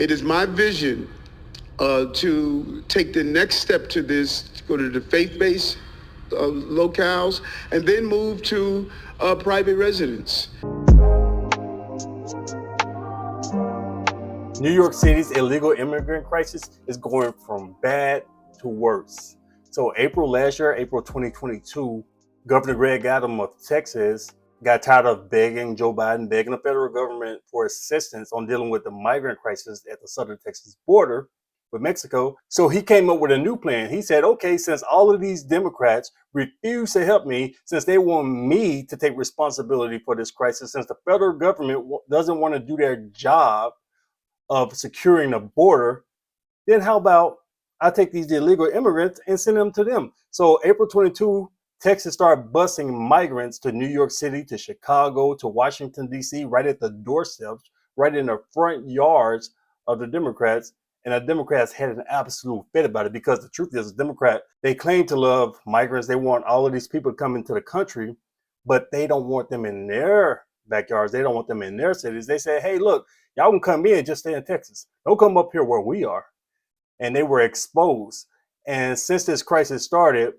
It is my vision to take the next step to this, to go to the faith-based locales, and then move to private residence. New York City's illegal immigrant crisis is going from bad to worse. So April 2022, Governor Greg Abbott of Texas got tired of begging Joe Biden, begging the federal government for assistance on dealing with the migrant crisis at the southern Texas border with Mexico. So he came up with a new plan. He said, okay, since all of these Democrats refuse to help me, since they want me to take responsibility for this crisis, since the federal government doesn't want to do their job of securing the border, then how about I take these illegal immigrants and send them to them? So April 22, Texas started busing migrants to New York City, to Chicago, to Washington, D.C., right at the doorsteps, right in the front yards of the Democrats. And the Democrats had an absolute fit about it, because the truth is, the Democrat, they claim to love migrants. They want all of these people to come into the country, but they don't want them in their backyards. They don't want them in their cities. They say, hey, look, y'all can come in, just stay in Texas. Don't come up here where we are. And they were exposed. And since this crisis started,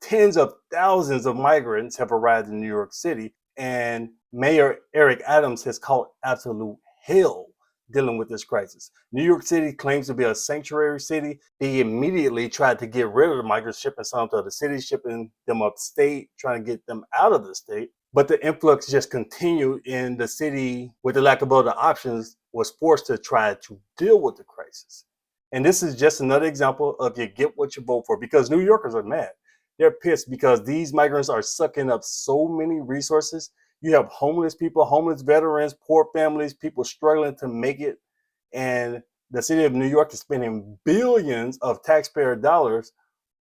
tens of thousands of migrants have arrived in New York City. And Mayor Eric Adams has caught absolute hell dealing with this crisis. New York City claims to be a sanctuary city. They immediately tried to get rid of the migrants, shipping some to other cities, shipping them upstate, trying to get them out of the state. But the influx just continued, in the city, with the lack of other options, was forced to try to deal with the crisis. And this is just another example of you get what you vote for, because New Yorkers are mad. They're pissed because these migrants are sucking up so many resources. You have homeless people, homeless veterans, poor families, people struggling to make it. And the city of New York is spending billions of taxpayer dollars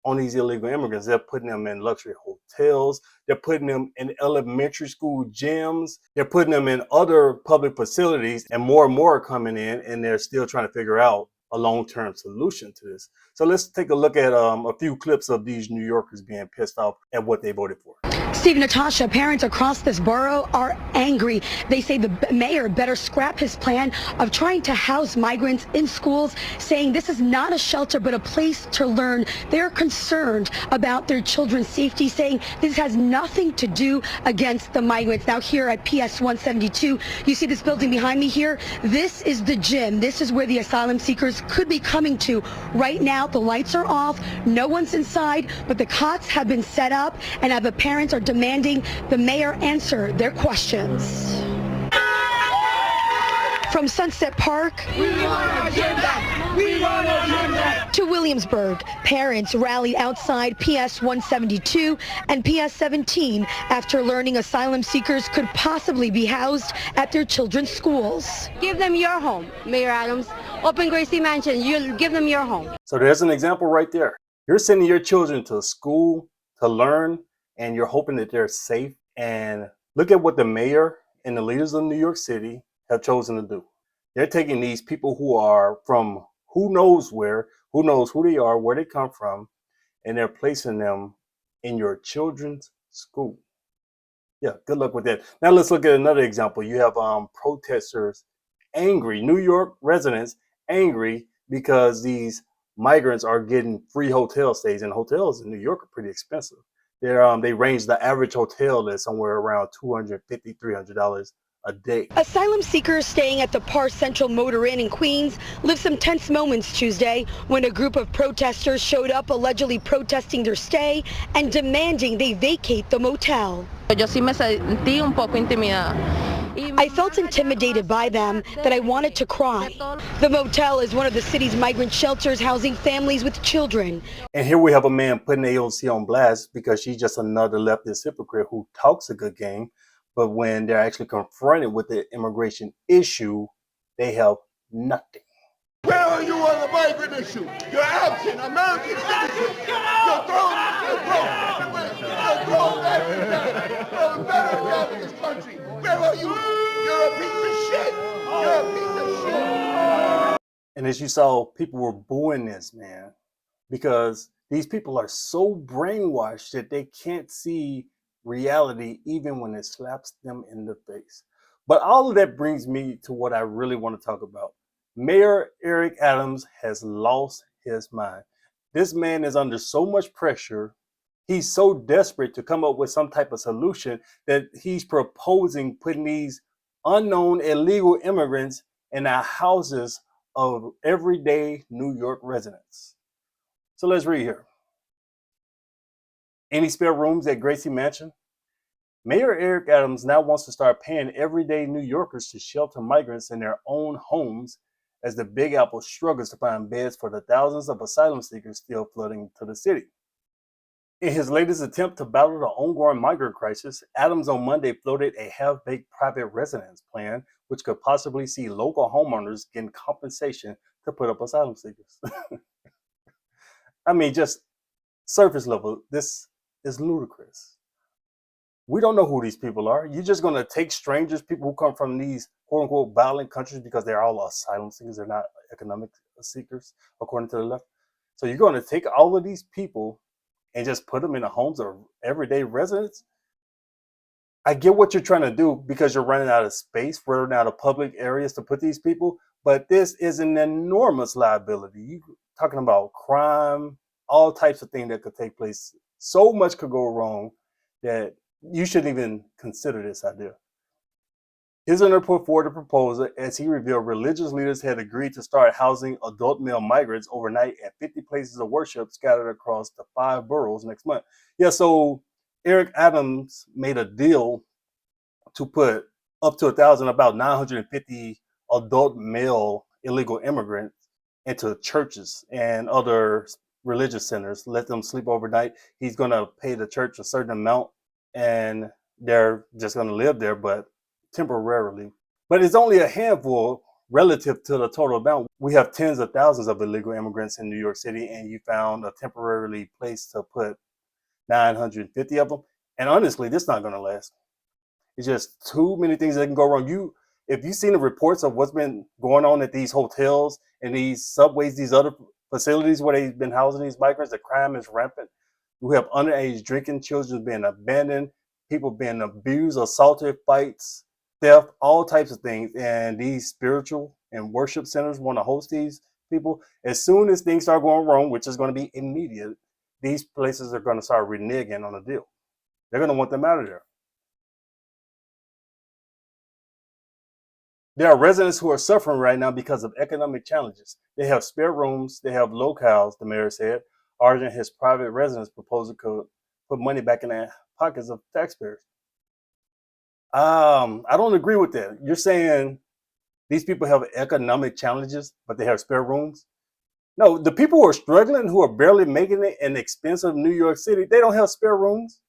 on these illegal immigrants. They're putting them in luxury hotels. They're putting them in elementary school gyms. They're putting them in other public facilities, and more are coming in, and they're still trying to figure out a long-term solution to this. So let's take a look at a few clips of these New Yorkers being pissed off at what they voted for. Steve, Natasha, parents across this borough are angry. They say the mayor better scrap his plan of trying to house migrants in schools, saying this is not a shelter but a place to learn. They're concerned about their children's safety, saying this has nothing to do against the migrants. Now here at PS 172, you see this building behind me here? This is the gym. This is where the asylum seekers could be coming to. Right now, the lights are off. No one's inside, but the cots have been set up, and now the parents are demanding the mayor answer their questions. From Sunset Park to Williamsburg, parents rallied outside PS 172 and PS 17 after learning asylum seekers could possibly be housed at their children's schools. Give them your home, Mayor Adams. Open Gracie Mansion, you'll give them your home. So there's an example right there. You're sending your children to school to learn, and you're hoping that they're safe. And look at what the mayor and the leaders of New York City have chosen to do. They're taking these people who are from who knows where, who knows who they are, where they come from, and they're placing them in your children's school. Yeah, good luck with that. Now let's look at another example. You have protesters angry, New York residents angry because these migrants are getting free hotel stays, and hotels in New York are pretty expensive. They range the average hotel at somewhere around $250, $300 a day. Asylum seekers staying at the Parr Central Motor Inn in Queens lived some tense moments Tuesday when a group of protesters showed up allegedly protesting their stay and demanding they vacate the motel. Yo sí me sentí un poco intimidada. I felt intimidated by them that I wanted to cry. The motel is one of the city's migrant shelters housing families with children. And here we have a man putting AOC on blast because she's just another leftist hypocrite who talks a good game, but when they're actually confronted with the immigration issue, they have nothing. Where are you on the migrant issue? You're absent. American citizens. You're thrown out of this country. Where are you? You're a piece of shit. You're a piece of shit. And as you saw, people were booing this, man, because these people are so brainwashed that they can't see reality even when it slaps them in the face. But all of that brings me to what I really want to talk about. Mayor Eric Adams has lost his mind. This man is under so much pressure. He's so desperate to come up with some type of solution that he's proposing putting these unknown illegal immigrants in the houses of everyday New York residents. So let's read here. Any spare rooms at Gracie Mansion? Mayor Eric Adams now wants to start paying everyday New Yorkers to shelter migrants in their own homes as the Big Apple struggles to find beds for the thousands of asylum seekers still flooding to the city. In his latest attempt to battle the ongoing migrant crisis, Adams on Monday floated a half-baked private residence plan, which could possibly see local homeowners getting compensation to put up asylum seekers. I mean, just surface level, this is ludicrous. We don't know who these people are. You're just going to take strangers, people who come from these quote unquote violent countries because they're all asylum seekers. They're not economic seekers, according to the left. So you're going to take all of these people and just put them in the homes of everyday residents? I get what you're trying to do because you're running out of space, running out of public areas to put these people, but this is an enormous liability. You're talking about crime, all types of things that could take place. So much could go wrong that you shouldn't even consider this idea. His owner put forward a proposal as he revealed religious leaders had agreed to start housing adult male migrants overnight at 50 places of worship scattered across the 5 boroughs next month. Yeah, so Eric Adams made a deal to put up to 1,000, about 950 adult male illegal immigrants into churches and other religious centers, let them sleep overnight. He's going to pay the church a certain amount and they're just going to live there, but temporarily. But it's only a handful relative to the total amount. We have tens of thousands of illegal immigrants in New York City, and you found a temporarily place to put 950 of them. And honestly, this is not going to last. It's just too many things that can go wrong. If you've seen the reports of what's been going on at these hotels and these subways, these other facilities where they've been housing these migrants, the crime is rampant. We have underage drinking, children being abandoned, people being abused, assaulted, fights, theft, all types of things. And these spiritual and worship centers want to host these people. As soon as things start going wrong, which is going to be immediate, these places are going to start reneging on the deal. They're going to want them out of there. There are residents who are suffering right now because of economic challenges. They have spare rooms, they have locales, the mayor said, urging his private residence proposal could put money back in the pockets of taxpayers. I don't agree with that. You're saying these people have economic challenges, but they have spare rooms? No, the people who are struggling, who are barely making it in expensive New York City, they don't have spare rooms.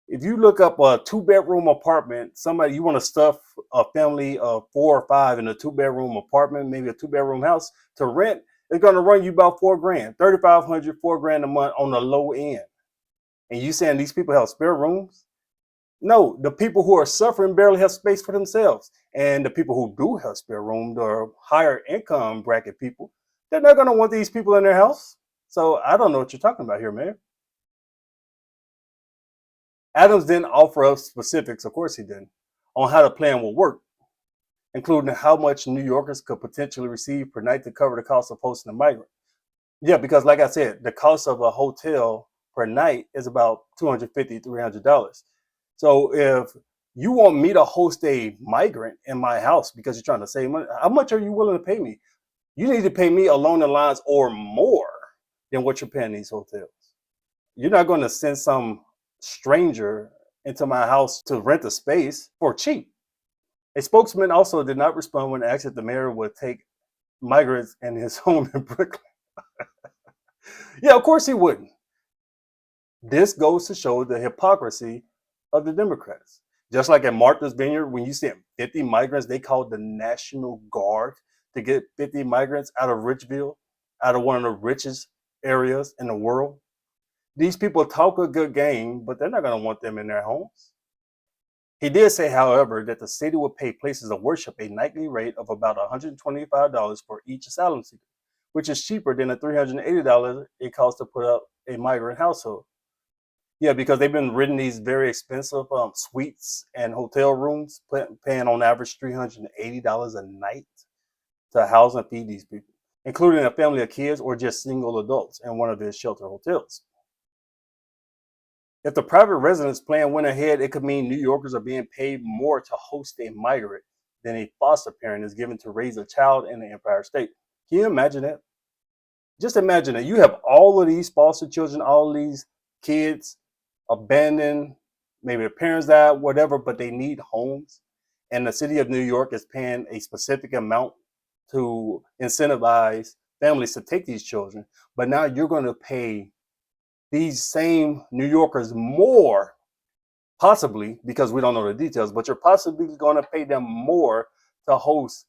If you look up a 2-bedroom apartment, somebody you want to stuff a family of 4 or 5 in a 2-bedroom apartment, maybe a 2-bedroom house to rent, it's going to run you about $4 grand, $3,500, $4 grand a month on the low end. And you saying these people have spare rooms? No, the people who are suffering barely have space for themselves. And the people who do have spare rooms are higher income bracket people. They're not going to want these people in their house. So I don't know what you're talking about here, man. Adams didn't offer up specifics, of course he didn't, on how the plan will work, including how much New Yorkers could potentially receive per night to cover the cost of hosting a migrant. Yeah, because like I said, the cost of a hotel per night is about $250, $300. So if you want me to host a migrant in my house because you're trying to save money, how much are you willing to pay me? You need to pay me along the lines or more than what you're paying these hotels. You're not going to send some stranger into my house to rent a space for cheap. A spokesman also did not respond when asked if the mayor would take migrants in his home in Brooklyn. Yeah, of course he wouldn't. This goes to show the hypocrisy of the Democrats. Just like at Martha's Vineyard, when you sent 50 migrants, they called the National Guard to get 50 migrants out of Richville, out of one of the richest areas in the world. These people talk a good game, but they're not going to want them in their homes. He did say, however, that the city would pay places of worship a nightly rate of about $125 for each asylum seeker, which is cheaper than the $380 it costs to put up a migrant household. Yeah, because they've been renting these very expensive suites and hotel rooms, paying on average $380 a night to house and feed these people, including a family of kids or just single adults in one of his shelter hotels. If the private residence plan went ahead, it could mean New Yorkers are being paid more to host a migrant than a foster parent is given to raise a child in the Empire State. Can you imagine that? Just imagine that you have all of these foster children, all of these kids abandoned, maybe the parents died, whatever, but they need homes. And the city of New York is paying a specific amount to incentivize families to take these children. But now you're going to pay these same New Yorkers more, possibly, because we don't know the details, but you're possibly going to pay them more to host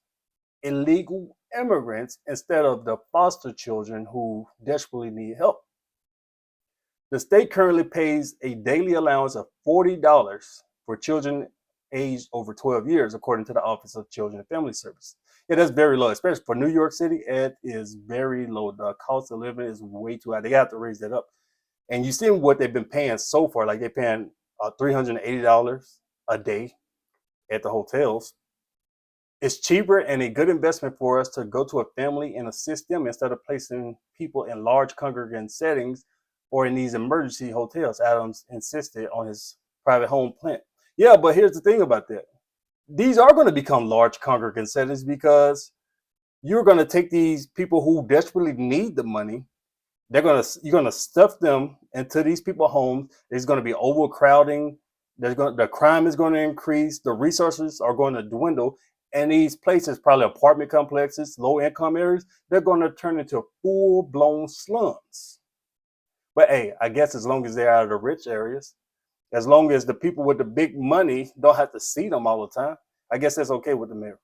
illegal immigrants instead of the foster children who desperately need help. The state currently pays a daily allowance of $40 for children aged over 12 years, according to the Office of Children and Family Services. Yeah, that's very low, especially for New York City. It is very low. The cost of living is way too high. They have to raise that up. And you see what they've been paying so far. Like they're paying $380 a day at the hotels. It's cheaper and a good investment for us to go to a family and assist them instead of placing people in large congregant settings or in these emergency hotels. Adams insisted on his private home plan. Yeah, but here's the thing about that. These are going to become large congregant settings because you're going to take these people who desperately need the money. You're going to stuff them into these people's homes. There's going to be overcrowding. The crime is going to increase. The resources are going to dwindle. And these places, probably apartment complexes, low income areas, they're going to turn into full blown slums. But hey, I guess as long as they're out of the rich areas, as long as the people with the big money don't have to see them all the time, I guess that's okay with the mayor.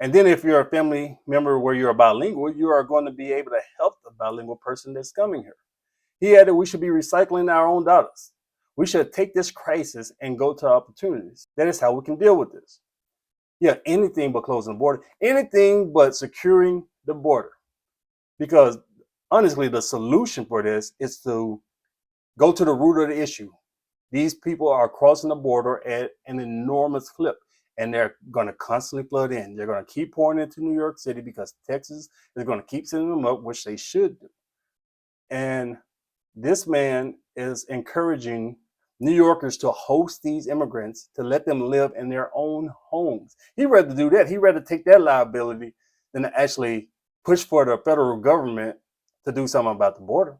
And then if you're a family member where you're bilingual, you are going to be able to help the bilingual person that's coming here. He added, we should be recycling our own dollars. We should take this crisis and go to opportunities. That is how we can deal with this. Yeah, anything but closing the border, anything but securing the border. Because honestly, the solution for this is to go to the root of the issue. These people are crossing the border at an enormous clip, and they're going to constantly flood in. They're going to keep pouring into New York City because Texas is going to keep sending them up, which they should do. And this man is encouraging New Yorkers to host these immigrants, to let them live in their own homes. He'd rather do that. He'd rather take that liability than to actually push for the federal government to do something about the border.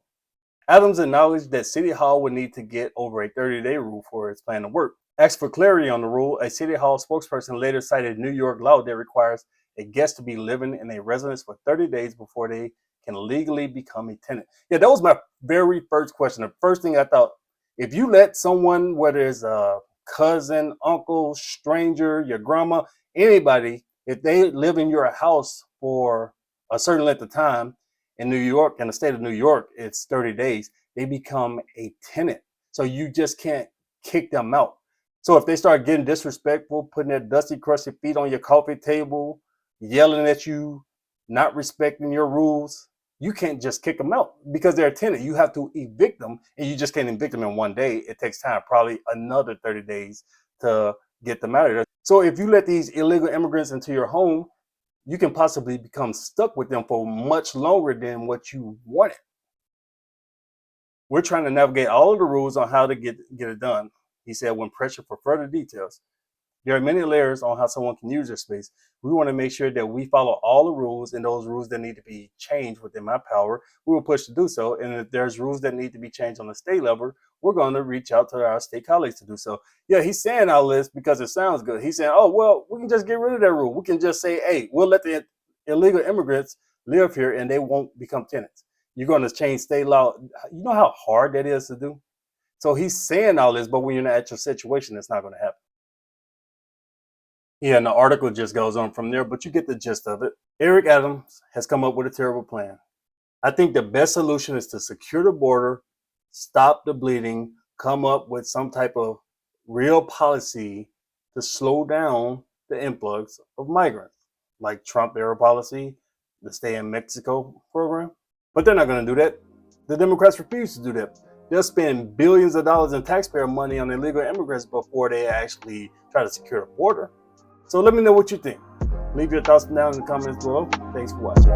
Adams acknowledged that City Hall would need to get over a 30-day rule for its plan to work. Asked for clarity on the rule, a City Hall spokesperson later cited New York law that requires a guest to be living in a residence for 30 days before they can legally become a tenant. Yeah, that was my very first question. The first thing I thought, if you let someone, whether it's a cousin, uncle, stranger, your grandma, anybody, if they live in your house for a certain length of time in New York, in the state of New York, it's 30 days, they become a tenant. So you just can't kick them out. So if they start getting disrespectful, putting their dusty, crusty feet on your coffee table, yelling at you, not respecting your rules, you can't just kick them out because they're a tenant. You have to evict them, and you just can't evict them in one day. It takes time, probably another 30 days to get them out of there. So if you let these illegal immigrants into your home, you can possibly become stuck with them for much longer than what you wanted. We're trying to navigate all of the rules on how to get it done. He said, when pressured for further details, there are many layers on how someone can use their space. We want to make sure that we follow all the rules, and those rules that need to be changed within my power, we will push to do so. And if there's rules that need to be changed on the state level, we're going to reach out to our state colleagues to do so. Yeah, he's saying all this because it sounds good. He's saying, oh, well, we can just get rid of that rule. We can just say, hey, we'll let the illegal immigrants live here and they won't become tenants. You're going to change state law. You know how hard that is to do? So he's saying all this, but when you're in an actual situation, it's not going to happen. Yeah, and the article just goes on from there, but you get the gist of it. Eric Adams has come up with a terrible plan. I think the best solution is to secure the border, stop the bleeding, come up with some type of real policy to slow down the influx of migrants, like Trump-era policy, the Stay in Mexico program. But they're not going to do that. The Democrats refuse to do that. They'll spend billions of dollars in taxpayer money on illegal immigrants before they actually try to secure the border. So let me know what you think. Leave your thoughts down in the comments below. Thanks for watching.